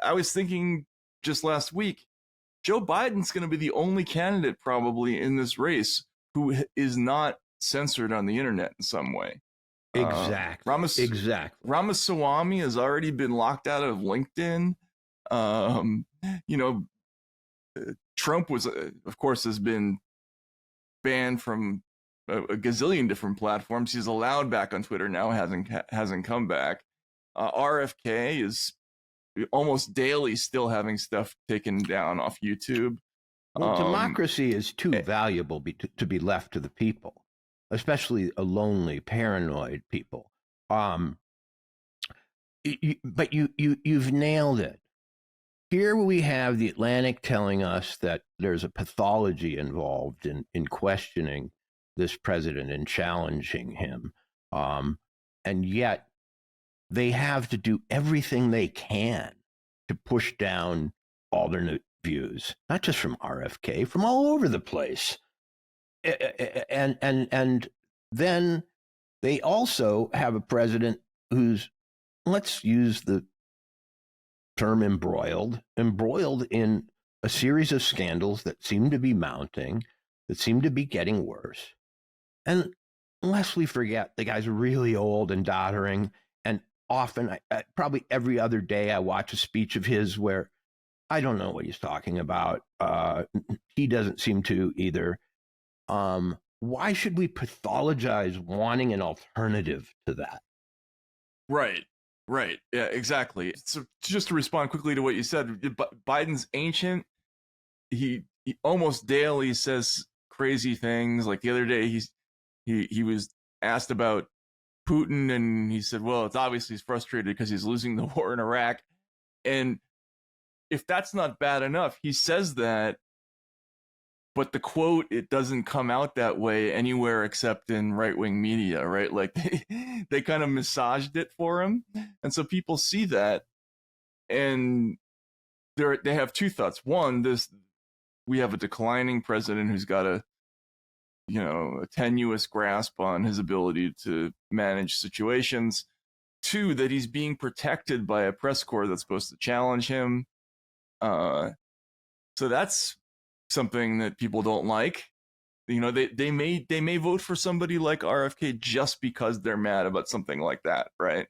I was thinking just last week, Joe Biden's going to be the only candidate probably in this race who is not censored on the internet in some way. Exactly. Ramaswamy has already been locked out of LinkedIn. Um, you know, Trump was, of course, has been banned from a gazillion different platforms. He's allowed back on Twitter now, hasn't come back. RFK is almost daily still having stuff taken down off YouTube. Well, democracy is too valuable to be left to the people, especially a lonely, paranoid people. But you've nailed it. Here we have the Atlantic telling us that there's a pathology involved in questioning this president and challenging him. And yet they have to do everything they can to push down alternate views, not just from RFK, from all over the place. And then they also have a president who's, let's use the term embroiled in a series of scandals that seem to be mounting, that seem to be getting worse. And lest we forget, the guy's really old and doddering. And often, probably every other day, I watch a speech of his where I don't know what he's talking about. He doesn't seem to either. Why should we pathologize wanting an alternative to that? Right. Yeah, exactly. So just to respond quickly to what you said, Biden's ancient. He almost daily says crazy things. Like the other day, he was asked about Putin, and he said, well, it's obviously he's frustrated because he's losing the war in Iraq. And if that's not bad enough, he says that, but the quote, it doesn't come out that way anywhere except in right-wing media, right? Like they kind of massaged it for him. And so people see that, and they have two thoughts. One, we have a declining president who's got a tenuous grasp on his ability to manage situations. Two, that he's being protected by a press corps that's supposed to challenge him. So that's something that people don't like. They may vote for somebody like RFK just because they're mad about something like that, right?